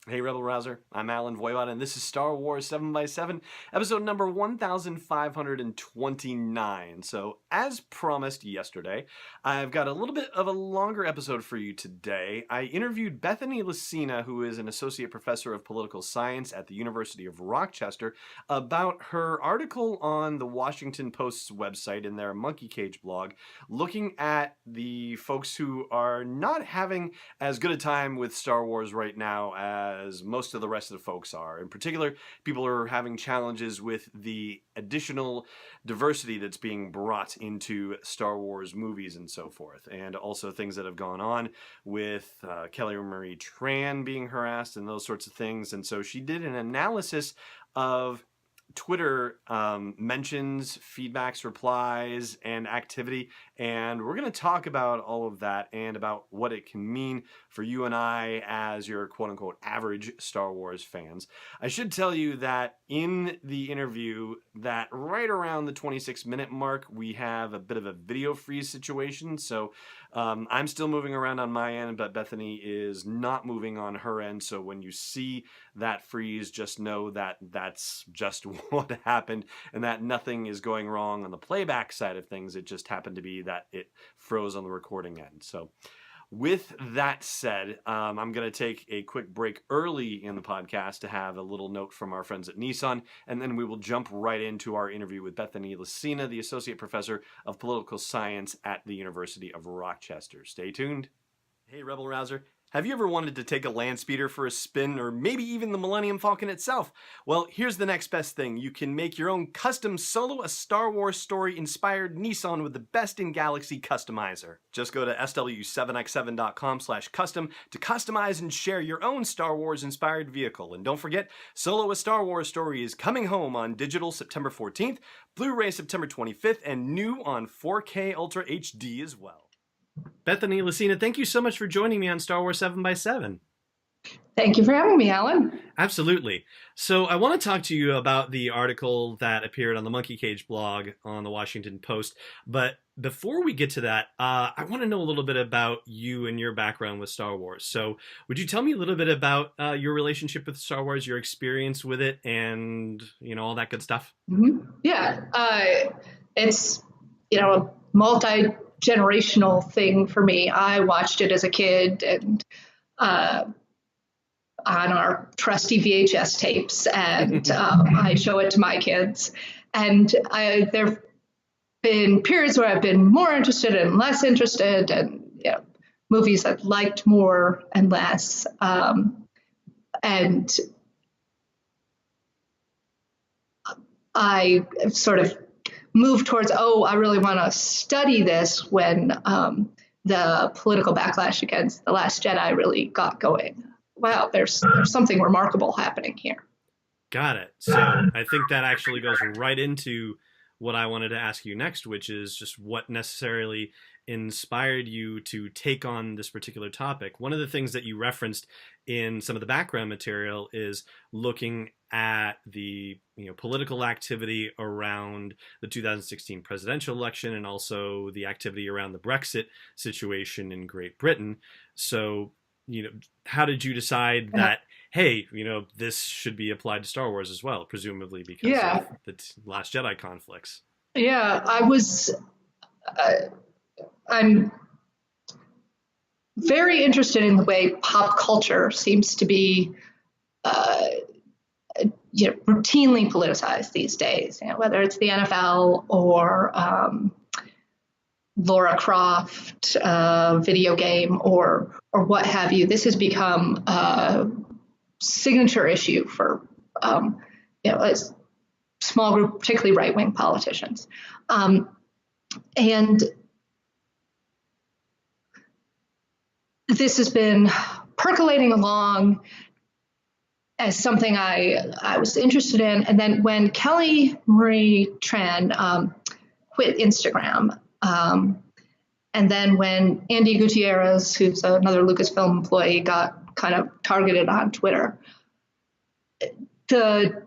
Hey Rebel Rouser, I'm Alan Voivod, and this is Star Wars 7x7, episode number 1529. So, as promised yesterday, I've got a little bit of a longer episode for you today. I interviewed Bethany Lacina, who is an associate professor of political science at the University of Rochester, about her article on the Washington Post's website in their Monkey Cage blog, looking at the folks who are not having as good a time with Star Wars right now as most of the rest of the folks are. In particular, people are having challenges with the additional diversity that's being brought into Star Wars movies and so forth, and also things that have gone on with Kelly Marie Tran being harassed and those sorts of things. And so she did an analysis of Twitter mentions, feedbacks, replies, and activity. And we're going to talk about all of that and about what it can mean for you and I as your quote-unquote average Star Wars fans. I should tell you that in the interview, that right around the 26-minute mark, we have a bit of a video freeze situation. So I'm still moving around on my end, but Bethany is not moving on her end. So when you see that freeze, just know that that's just what happened and that nothing is going wrong on the playback side of things. It just happened to be that it froze on the recording end. So with that said, I'm going to take a quick break early in the podcast to have a little note from our friends at Nissan, and then we will jump right into our interview with Bethany Lacina, the Associate Professor of Political Science at the University of Rochester. Stay tuned. Hey, Rebel Rouser. Have you ever wanted to take a land speeder for a spin, or maybe even the Millennium Falcon itself? Well, here's the next best thing. You can make your own custom solo a Star Wars story-inspired Nissan with the best-in-galaxy customizer. Just go to sw7x7.com/custom to customize and share your own Star Wars-inspired vehicle. And don't forget, Solo a Star Wars Story is coming home on digital September 14th, Blu-ray September 25th, and new on 4K Ultra HD as well. Bethany Lacina, thank you so much for joining me on Star Wars 7x7. Thank you for having me, Alan. Absolutely. So I want to talk to you about the article that appeared on the Monkey Cage blog on the Washington Post. But before we get to that, I want to know a little bit about you and your background with Star Wars. So would you tell me a little bit about your relationship with Star Wars, your experience with it, and, all that good stuff? Mm-hmm. Yeah. It's, a multi-generational thing for me. I watched it as a kid and on our trusty VHS tapes, and I show it to my kids. And there've been periods where I've been more interested and less interested, and movies I've liked more and less. And I sort of moved towards, I really want to study this when the political backlash against The Last Jedi really got going. Wow, there's something remarkable happening here. Got it. So I think that actually goes right into what I wanted to ask you next, which is just what necessarily inspired you to take on this particular topic. One of the things that you referenced in some of the background material is looking at the political activity around the 2016 presidential election and also the activity around the Brexit situation in Great Britain. So, how did you decide that, hey, this should be applied to Star Wars as well, presumably because of the Last Jedi conflicts? Yeah, I'm very interested in the way pop culture seems to be routinely politicized these days, whether it's the NFL or Lara Croft video game or what have you. This has become a signature issue for a small group, particularly right-wing politicians. And this has been percolating along as something I was interested in. And then when Kelly Marie Tran quit Instagram, and then when Andy Gutierrez, who's another Lucasfilm employee, got kind of targeted on Twitter, the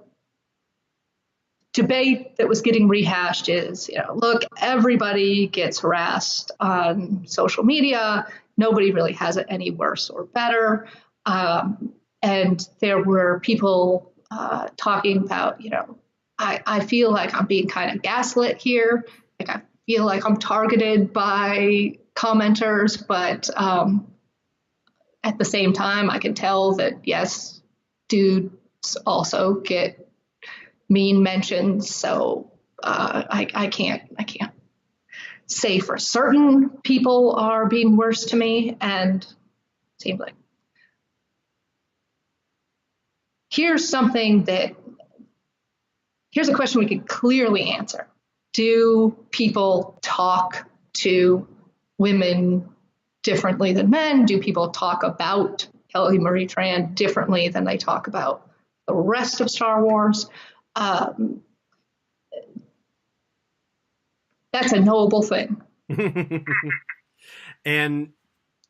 debate that was getting rehashed is, look, everybody gets harassed on social media. Nobody really has it any worse or better. And there were people talking about, I feel like I'm being kind of gaslit here. Like I feel like I'm targeted by commenters, but at the same time, I can tell that yes, dudes also get mean mentions. So I can't say for certain people are being worse to me. And it seems like here's a question we could clearly answer. Do people talk to women differently than men? Do people talk about Kelly Marie Tran differently than they talk about the rest of Star Wars? That's a knowable thing. And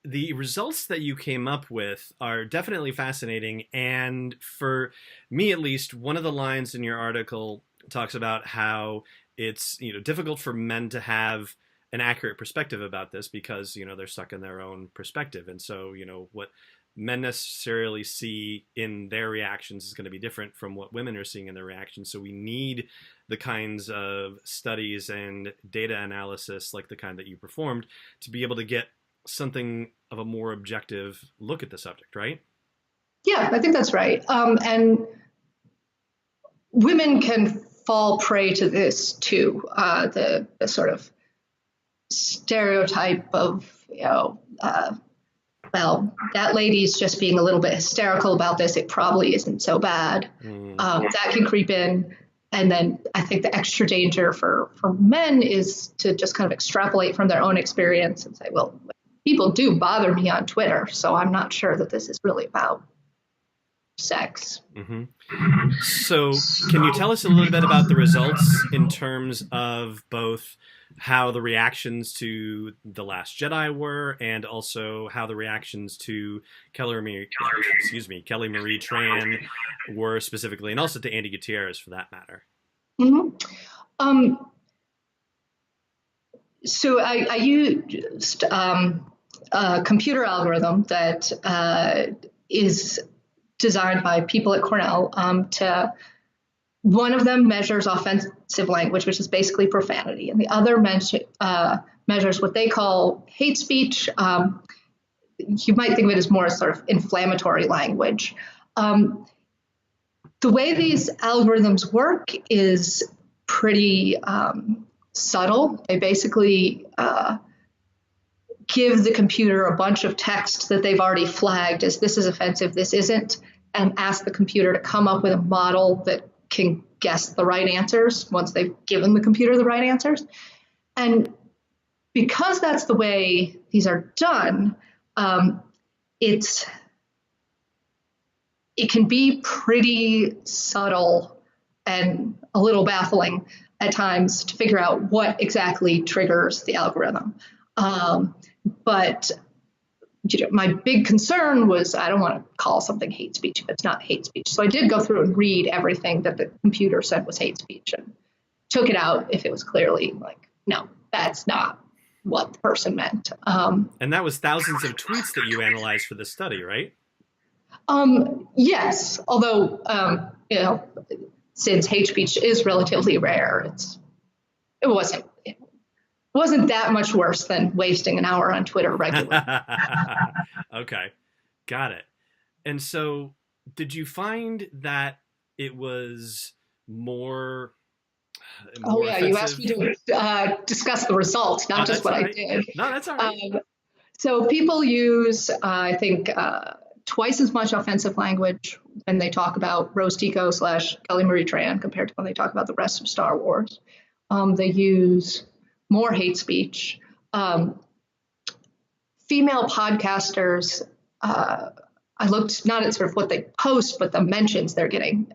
the results that you came up with are definitely fascinating. And for me, at least, one of the lines in your article talks about how it's difficult for men to have an accurate perspective about this because they're stuck in their own perspective, and so what men necessarily see in their reactions is going to be different from what women are seeing in their reactions. So we need the kinds of studies and data analysis like the kind that you performed to be able to get something of a more objective look at the subject, right? Yeah, I think that's right. And women can fall prey to this too. The sort of stereotype of, well, that lady's just being a little bit hysterical about this. It probably isn't so bad. That can creep in. And then I think the extra danger for men is to just kind of extrapolate from their own experience and say, well, people do bother me on Twitter, so I'm not sure that this is really about sex. Mm-hmm. So can you tell us a little bit about the results in terms of both how the reactions to The Last Jedi were and also how the reactions to Kelly Marie Tran were specifically, and also to Andy Gutierrez for that matter? Mm-hmm. So I used a computer algorithm that is designed by people at Cornell one of them measures offensive language, which is basically profanity, and the other measures what they call hate speech. You might think of it as more sort of inflammatory language. The way these algorithms work is pretty subtle. They basically give the computer a bunch of text that they've already flagged as this is offensive, this isn't, and ask the computer to come up with a model that can guess the right answers once they've given the computer the right answers. And because that's the way these are done, it can be pretty subtle and a little baffling at times to figure out what exactly triggers the algorithm. But my big concern was I don't want to call something hate speech if it's not hate speech. So I did go through and read everything that the computer said was hate speech and took it out if it was clearly like, no, that's not what the person meant. And that was thousands of tweets that you analyzed for this study, right? Yes, although, since hate speech is relatively rare, it wasn't that much worse than wasting an hour on Twitter regularly. Okay, got it. And so did you find that it was more yeah, offensive? You asked me to discuss the results, not just what I did. No, that's all right. So people use, I think, twice as much offensive language when they talk about Rose Tico / Kelly Marie Tran compared to when they talk about the rest of Star Wars. They use more hate speech. Female podcasters, I looked not at sort of what they post, but the mentions they're getting,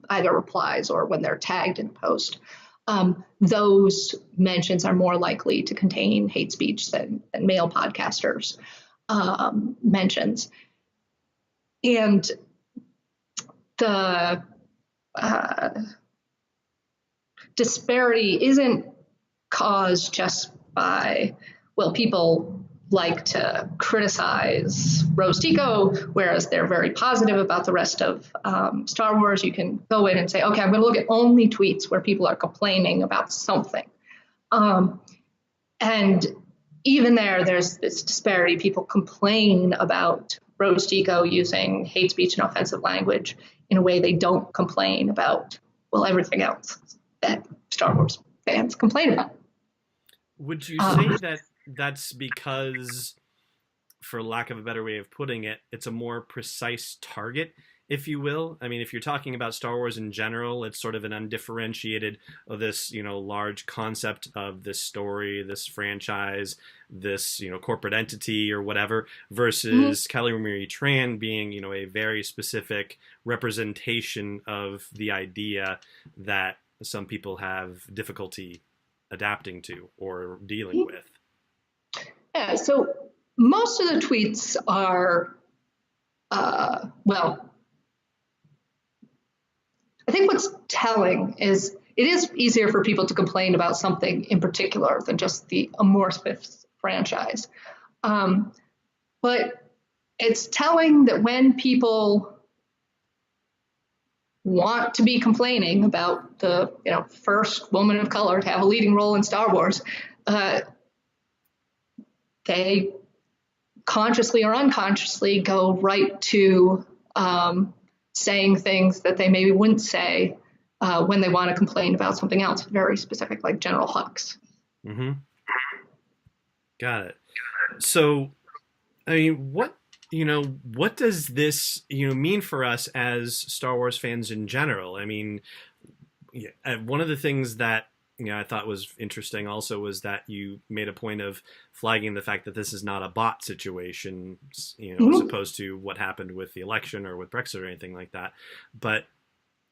either replies or when they're tagged in a post. Those mentions are more likely to contain hate speech than male podcasters' mentions. And the disparity isn't caused just by, well, people like to criticize Rose Tico, whereas they're very positive about the rest of Star Wars. You can go in and say, okay, I'm going to look at only tweets where people are complaining about something. And even there's this disparity. People complain about Rose Tico using hate speech and offensive language in a way they don't complain about, well, everything else that Star Wars fans complain about. Would you say that that's because, for lack of a better way of putting it, it's a more precise target, if you will? I mean, if you're talking about Star Wars in general, it's sort of an undifferentiated, this, large concept of this story, this franchise, this, corporate entity or whatever, versus Kelly Marie Tran being, a very specific representation of the idea that some people have difficulty adapting to or dealing with. Yeah, so most of the tweets are, well, I think what's telling is it is easier for people to complain about something in particular than just the amorphous franchise. But it's telling that when people want to be complaining about the first woman of color to have a leading role in Star Wars, they consciously or unconsciously go right to saying things that they maybe wouldn't say when they want to complain about something else very specific, like General Hux. Mm-hmm. Got it. So, I mean, what does this mean for us as Star Wars fans in general? I mean, one of the things that I thought was interesting also was that you made a point of flagging the fact that this is not a bot situation, as opposed to what happened with the election or with Brexit or anything like that. But,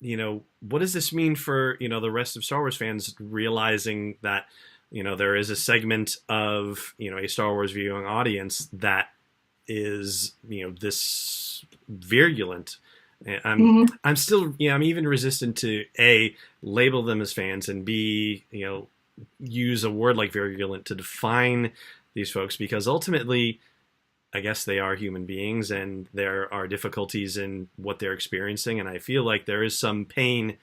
what does this mean for, the rest of Star Wars fans realizing that, there is a segment of, a Star Wars viewing audience that is, this virulent. I'm still, I'm even resistant to A, label them as fans, and B, use a word like virulent to define these folks, because ultimately, I guess they are human beings and there are difficulties in what they're experiencing. And I feel like there is some pain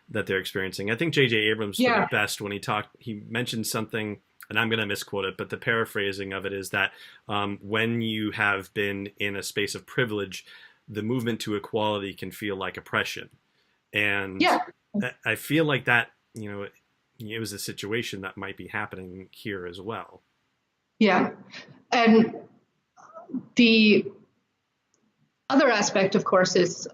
that they're experiencing. I think J.J. Abrams put it best when he mentioned something, and I'm going to misquote it, but the paraphrasing of it is that when you have been in a space of privilege, the movement to equality can feel like oppression. And I feel like that, it was a situation that might be happening here as well. Yeah. And the other aspect, of course, is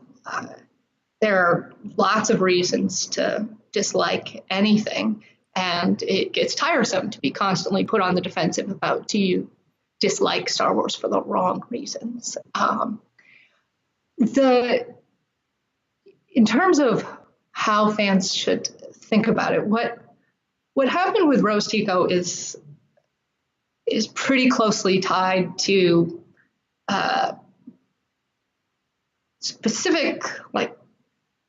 there are lots of reasons to dislike anything. And it gets tiresome to be constantly put on the defensive about, do you dislike Star Wars for the wrong reasons? In terms of how fans should think about it, what happened with Rose Tico is pretty closely tied to specific, like,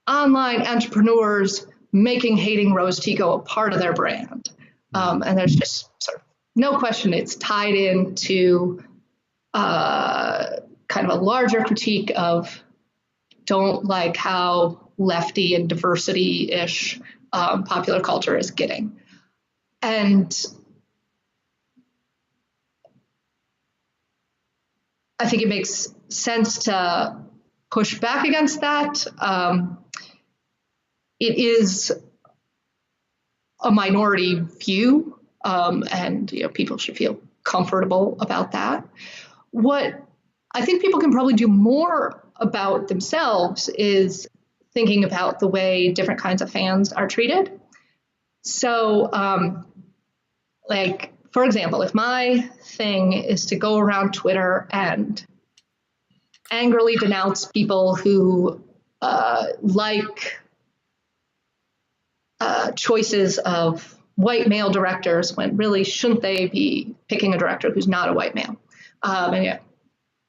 online entrepreneurs making hating Rose Tico a part of their brand. And there's just sort of no question it's tied into kind of a larger critique of don't like how lefty and diversity-ish popular culture is getting. And I think it makes sense to push back against that. It is a minority view, and people should feel comfortable about that. What I think people can probably do more about themselves is thinking about the way different kinds of fans are treated. So, for example, if my thing is to go around Twitter and angrily denounce people who like choices of white male directors, when really shouldn't they be picking a director who's not a white male?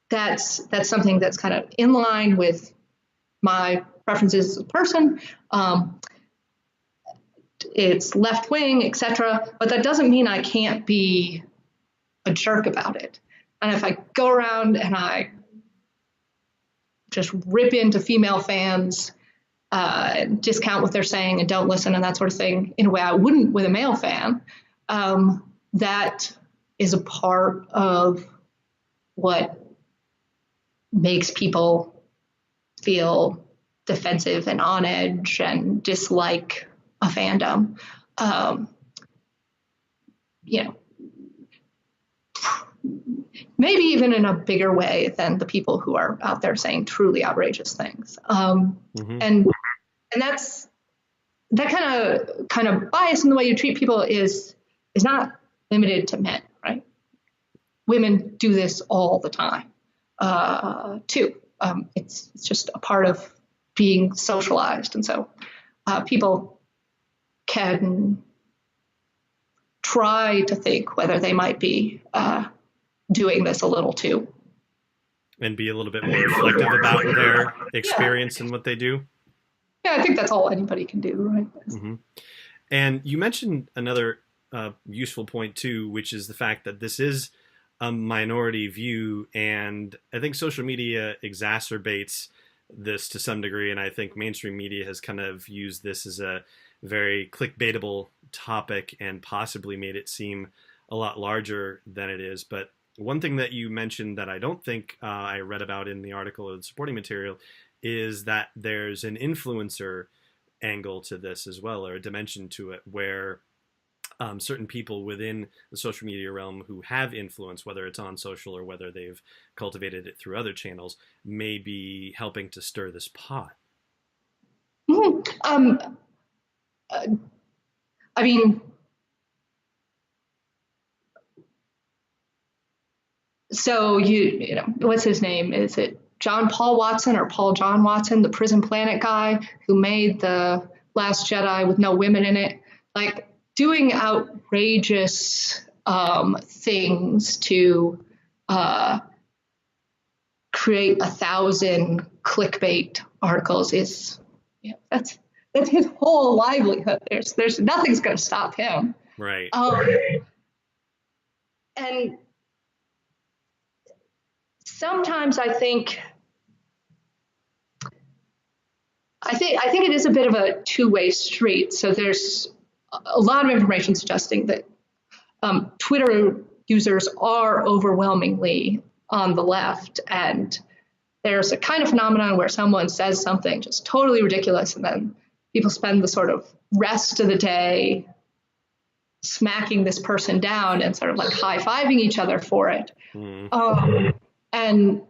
That's something that's kind of in line with my preferences as a person. It's left wing, etc. But that doesn't mean I can't be a jerk about it. And if I go around and I just rip into female fans, discount what they're saying and don't listen and that sort of thing in a way I wouldn't with a male fan, that is a part of what makes people feel defensive and on edge and dislike a fandom. You know, maybe even in a bigger way than the people who are out there saying truly outrageous things. And that's that kind of bias in the way you treat people is not limited to men, right? Women do this all the time too. It's just a part of being socialized, and so people can try to think whether they might be doing this a little too. And be a little bit more reflective about their experience and what they do. Yeah, I think that's all anybody can do, right? And you mentioned another useful point too, which is the fact that this is a minority view, and I think social media exacerbates this to some degree, and I think mainstream media has kind of used this as a very clickbaitable topic and possibly made it seem a lot larger than it is. But one thing that you mentioned that I don't think I read about in the article or the supporting material is that there's an influencer angle to this as well, or a dimension to it, where certain people within the social media realm who have influence, whether it's on social or whether they've cultivated it through other channels, may be helping to stir this pot. I mean, so you know, what's his name? Is it John Paul Watson or Paul John Watson, the Prison Planet guy who made the Last Jedi with no women in it? Like, doing outrageous things to create 1,000 clickbait articles is, that's his whole livelihood. There's nothing's going to stop him. Right. And sometimes I think it is a bit of a two-way street. So there's a lot of information suggesting that Twitter users are overwhelmingly on the left, and there's a kind of phenomenon where someone says something just totally ridiculous, and then people spend the sort of rest of the day smacking this person down and sort of like high-fiving each other for it. And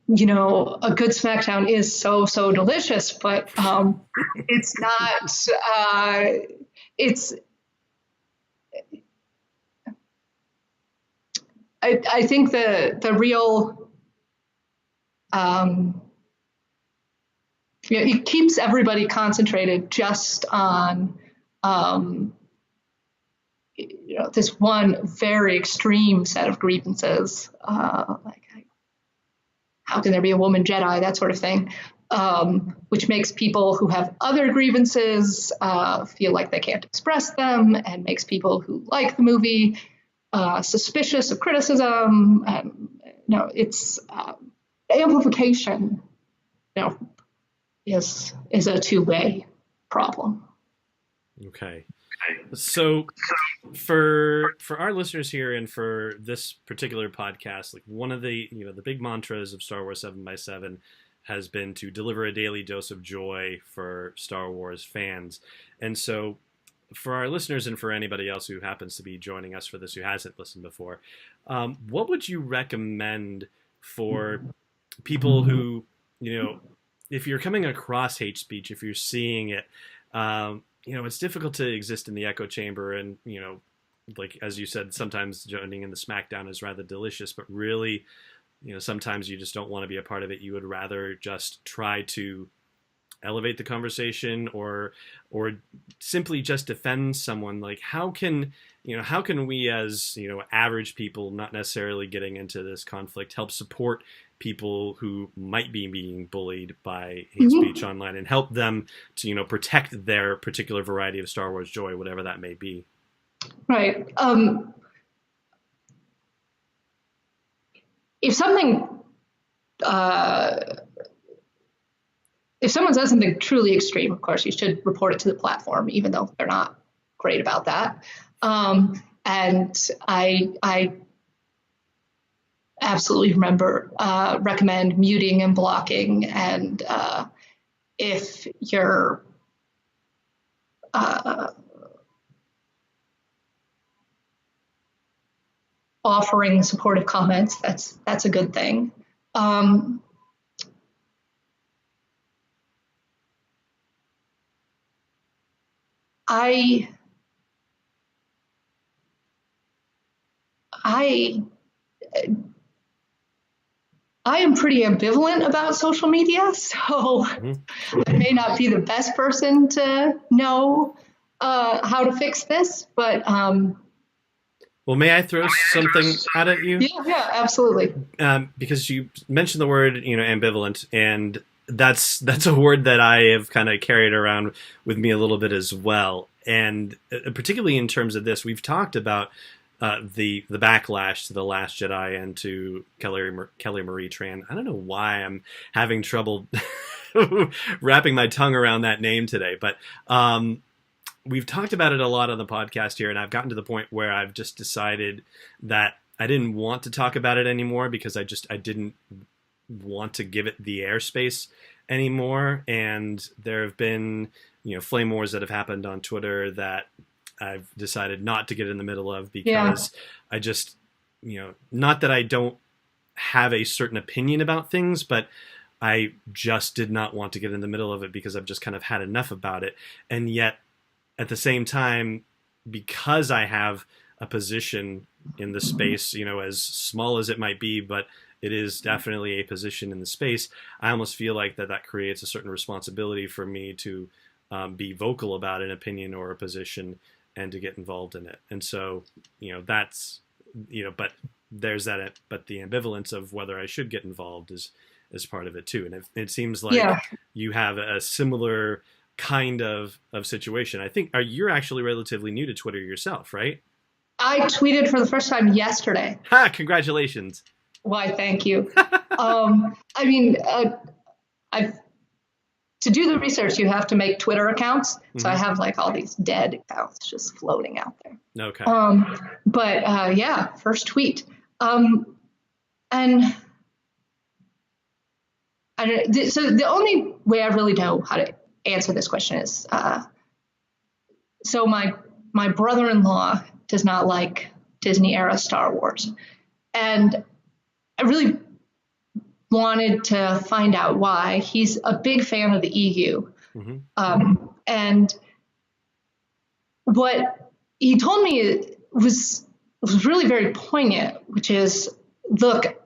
you know, a good smackdown is so delicious, but it's not. I think the real it keeps everybody concentrated just on this one very extreme set of grievances, like how can there be a woman Jedi, that sort of thing, which makes people who have other grievances feel like they can't express them, and makes people who like the movie suspicious of criticism. And it's amplification. Is a two-way problem. Okay. So for our listeners here and for this particular podcast, like one of the the big mantras of Star Wars 7x7 has been to deliver a daily dose of joy for Star Wars fans. And so for our listeners and for anybody else who happens to be joining us for this who hasn't listened before, what would you recommend for people who, if you're coming across hate speech, if you're seeing it, it's difficult to exist in the echo chamber, and, like, as you said, sometimes joining in the smackdown is rather delicious, but really, sometimes you just don't want to be a part of it. You would rather just try to elevate the conversation or simply just defend someone. Like, how can we as, average people, not necessarily getting into this conflict, help support people who might be being bullied by hate speech online and help them to, protect their particular variety of Star Wars joy, whatever that may be? Right. if something if someone says something truly extreme, of course, you should report it to the platform, even though they're not great about that. And I absolutely recommend muting and blocking. And if you're offering supportive comments, that's a good thing. I am pretty ambivalent about social media, so I may not be the best person to know how to fix this, but well, may I throw something out at you? Yeah, absolutely. Because you mentioned the word, ambivalent, and that's a word that I have kind of carried around with me a little bit as well. And particularly in terms of this, we've talked about the backlash to The Last Jedi and to Kelly Marie Tran. I don't know why I'm having trouble wrapping my tongue around that name today, but we've talked about it a lot on the podcast here, and I've gotten to the point where I've just decided that I didn't want to talk about it anymore because I didn't want to give it the airspace anymore. And there have been, flame wars that have happened on Twitter that I've decided not to get in the middle of because I just, not that I don't have a certain opinion about things, but I just did not want to get in the middle of it because I've just kind of had enough about it. And yet, at the same time, because I have a position in the space, as small as it might be, but it is definitely a position in the space, I almost feel like that creates a certain responsibility for me to be vocal about an opinion or a position and to get involved in it. And so, that's, but there's that, but the ambivalence of whether I should get involved is part of it too. And it seems like you have a similar kind of situation. I think you're actually relatively new to Twitter yourself, right? I tweeted for the first time yesterday. Ha! Congratulations. Why, thank you. I mean, to do the research, you have to make Twitter accounts. So I have like all these dead accounts just floating out there. Okay. But first tweet. And so the only way I really know how to answer this question is, so my brother-in-law does not like Disney era Star Wars. And I really wanted to find out why. He's a big fan of the EU. And what he told me was really very poignant, which is, look,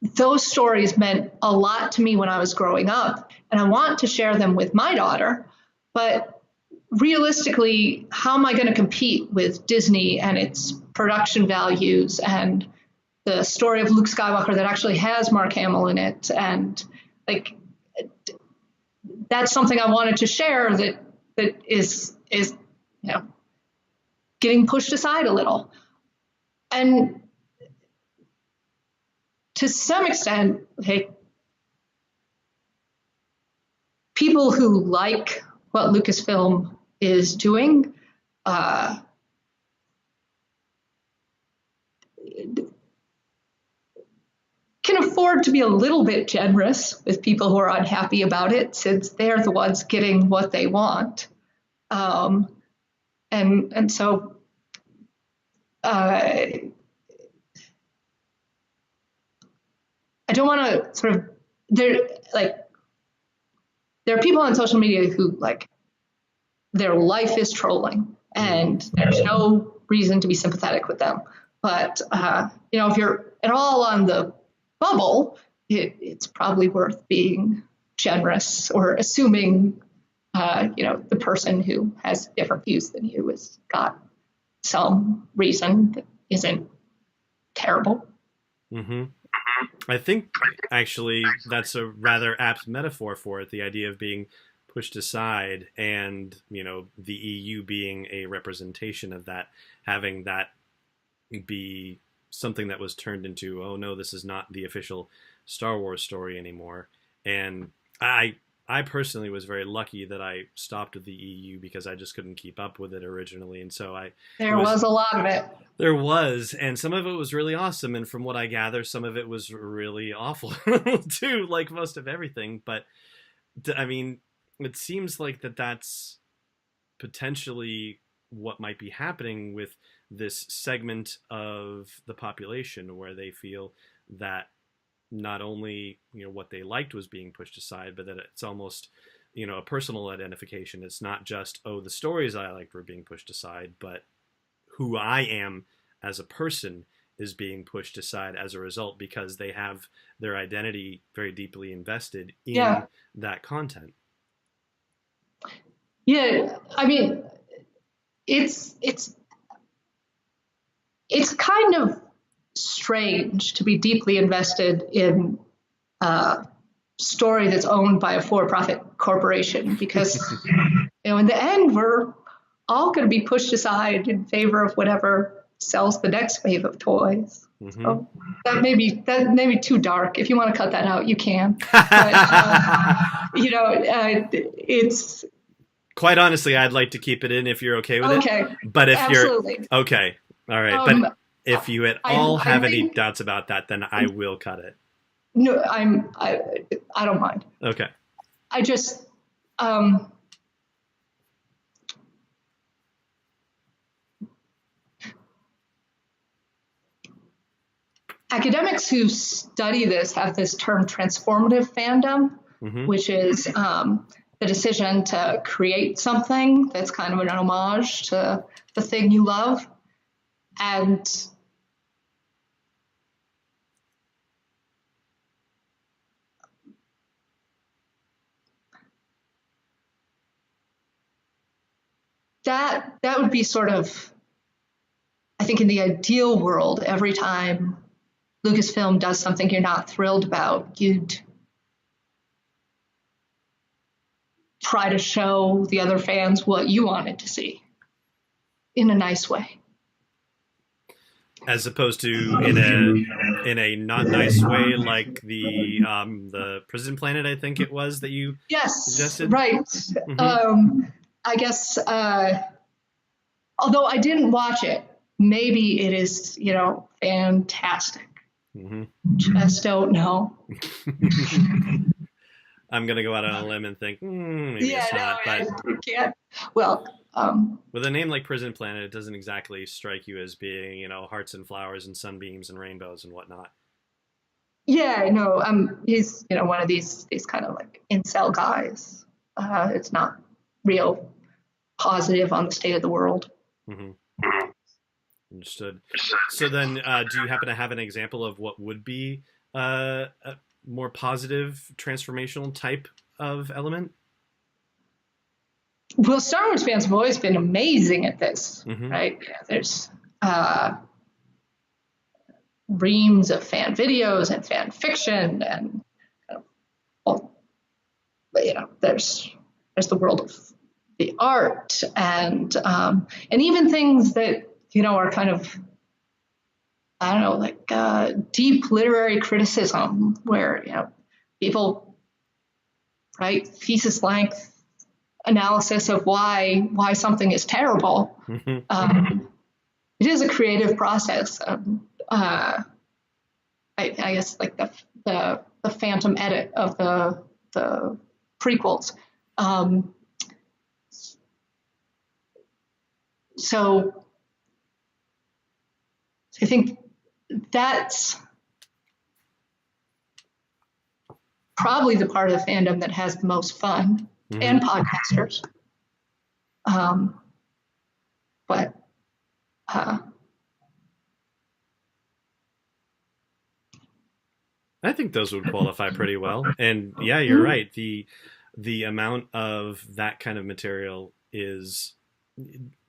those stories meant a lot to me when I was growing up, and I want to share them with my daughter. But realistically, how am I going to compete with Disney and its production values and the story of Luke Skywalker that actually has Mark Hamill in it? And like, that's something I wanted to share that is getting pushed aside a little. And to some extent, people who like what Lucasfilm is doing can afford to be a little bit generous with people who are unhappy about it, since they're the ones getting what they want. And so I don't want to sort of, there are people on social media who like their life is trolling, and there's no reason to be sympathetic with them. But if you're at all on the bubble, it's probably worth being generous or assuming the person who has different views than you has got some reason that isn't terrible. I think actually that's a rather apt metaphor for it, the idea of being pushed aside, and the EU being a representation of that, having that be something that was turned into, oh no, this is not the official Star Wars story anymore. And I personally was very lucky that I stopped with the EU because I just couldn't keep up with it originally, and so There was a lot of it. there was, and some of it was really awesome, and from what I gather, some of it was really awful too, like most of everything. But I mean, it seems like that's potentially what might be happening with this segment of the population where they feel that not only what they liked was being pushed aside, but that it's almost a personal identification. It's not just, oh, the stories I liked were being pushed aside, but who I am as a person is being pushed aside as a result because they have their identity very deeply invested in that content. Yeah, I mean, it's kind of strange to be deeply invested in a story that's owned by a for-profit corporation because in the end we're all going to be pushed aside in favor of whatever sells the next wave of toys. Mm-hmm. So that may be too dark. If you want to cut that out, you can. But it's quite honestly, I'd like to keep it in if you're okay with it. But if absolutely. You're okay, all right. But if you at all have any doubts about that, then I will cut it. No, I don't mind. Okay. I just academics who study this have this term transformative fandom, mm-hmm. which is the decision to create something that's kind of an homage to the thing you love. And that would be sort of, I think in the ideal world, every time Lucasfilm does something you're not thrilled about, you'd try to show the other fans what you wanted to see in a nice way. As opposed to in a not nice way, like the Prison Planet, I think it was that you suggested. Right. Mm-hmm. I guess, although I didn't watch it, maybe it is, fantastic. Mm-hmm. Just don't know. I'm going to go out on a limb and think, maybe it's not. But you can't. Well, with a name like Prison Planet, it doesn't exactly strike you as being, hearts and flowers and sunbeams and rainbows and whatnot. Yeah, no, he's, one of these kind of like incel guys. It's not real positive on the state of the world. Mm-hmm. Understood. So then, do you happen to have an example of what would be a more positive transformational type of element? Well, Star Wars fans have always been amazing at this, mm-hmm. right? There's reams of fan videos and fan fiction, and there's the world of the art, and even things that are kind of, I don't know, like deep literary criticism, where people write thesis length analysis of why something is terrible. Mm-hmm. It is a creative process. I guess like the phantom edit of the prequels. So I think that's probably the part of the fandom that has the most fun, mm-hmm. and podcasters. But I think those would qualify pretty well. And yeah, you're right. The amount of that kind of material is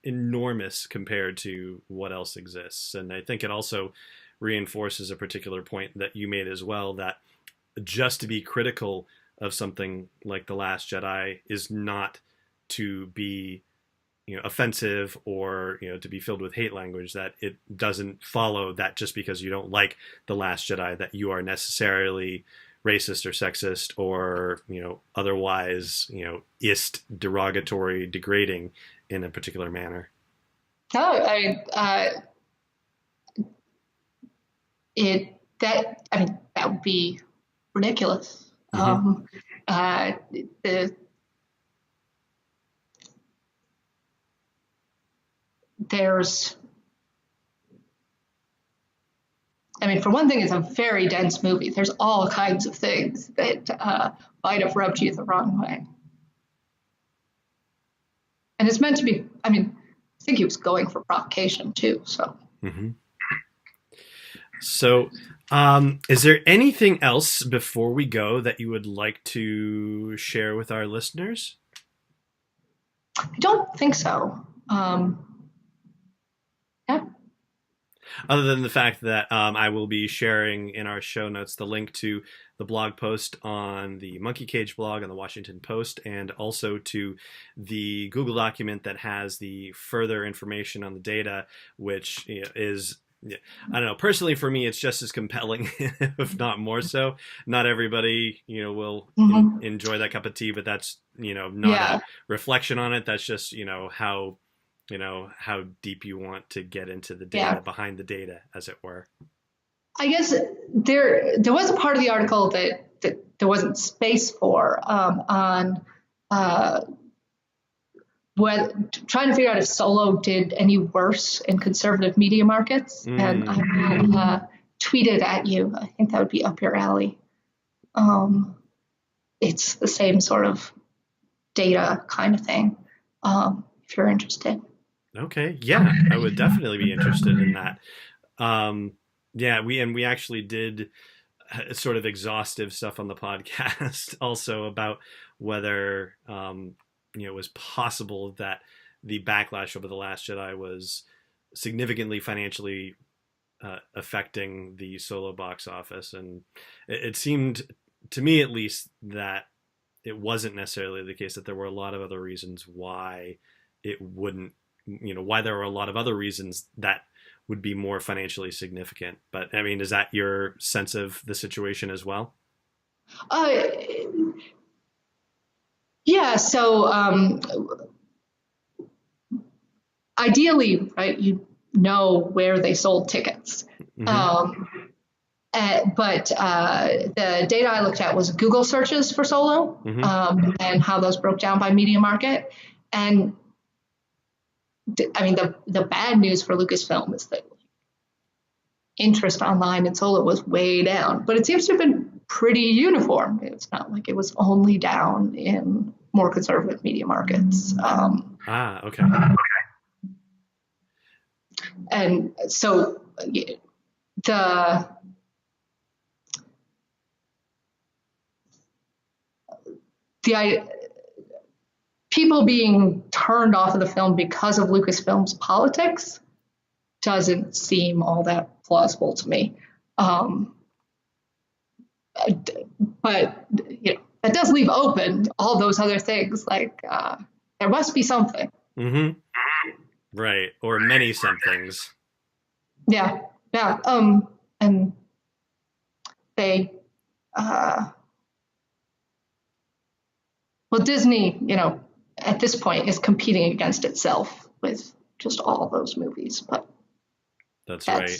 enormous compared to what else exists. And I think it also reinforces a particular point that you made as well, that just to be critical of something like The Last Jedi is not to be, offensive or to be filled with hate language, that it doesn't follow that just because you don't like The Last Jedi that you are necessarily racist or sexist or otherwise derogatory, degrading in a particular manner. No, that would be ridiculous. Mm-hmm. The there's for one thing, it's a very dense movie. There's all kinds of things that might have rubbed you the wrong way. And it's meant to be, I think he was going for provocation too, so. Mm-hmm. So, is there anything else before we go that you would like to share with our listeners? I don't think so. Yeah. Other than the fact that I will be sharing in our show notes the link to the blog post on the Monkey Cage blog on the Washington Post, and also to the Google document that has the further information on the data, which is, I don't know, personally for me, it's just as compelling, if not more so. Not everybody, will enjoy that cup of tea, but that's, not a reflection on it. That's just, how deep you want to get into the data behind the data, as it were. I guess there was a part of the article that there wasn't space for on trying to figure out if Solo did any worse in conservative media markets. And I will tweet it at you. I think that would be up your alley. It's the same sort of data kind of thing, if you're interested. Okay. Yeah, I would definitely be interested in that. We actually did sort of exhaustive stuff on the podcast also about whether it was possible that the backlash over The Last Jedi was significantly financially affecting the Solo box office, and it seemed to me, at least, that it wasn't necessarily the case, that there were a lot of other reasons why it wouldn't, why there were a lot of other reasons that would be more financially significant. But is that your sense of the situation as well? Yeah. So ideally, right, you know where they sold tickets. Mm-hmm. But the data I looked at was Google searches for Solo, mm-hmm. And how those broke down by media market. And the bad news for Lucasfilm is that interest online in Solo was way down, but it seems to have been pretty uniform. It's not like it was only down in more conservative media markets. Okay. And so the people being turned off of the film because of Lucasfilm's politics doesn't seem all that plausible to me. But that does leave open all those other things. Like there must be something. Mm-hmm. Right, or many somethings. Yeah. And they, Disney, at this point is competing against itself with just all those movies, but that's right.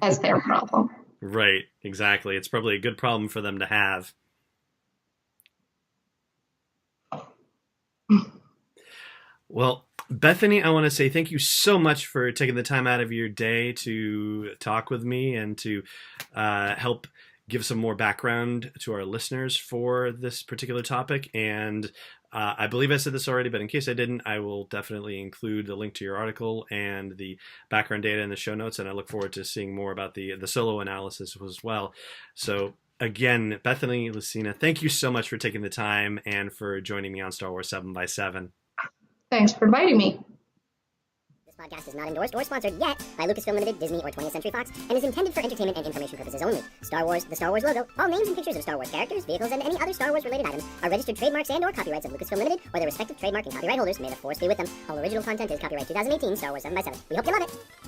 That's their problem. Right, exactly. It's probably a good problem for them to have. Well, Bethany, I want to say thank you so much for taking the time out of your day to talk with me and to help give some more background to our listeners for this particular topic. And I believe I said this already, but in case I didn't, I will definitely include the link to your article and the background data in the show notes. And I look forward to seeing more about the Solo analysis as well. So again, Bethany Lacina, thank you so much for taking the time and for joining me on Star Wars 7x7. Thanks for inviting me. Podcast is not endorsed or sponsored yet by Lucasfilm Limited, Disney, or 20th Century Fox, and is intended for entertainment and information purposes only. Star Wars, the Star Wars logo, all names and pictures of Star Wars characters, vehicles, and any other Star Wars-related items are registered trademarks and/or copyrights of Lucasfilm Limited or their respective trademark and copyright holders. May the Force be with them. All original content is copyright 2018 Star Wars 7x7. We hope you love it.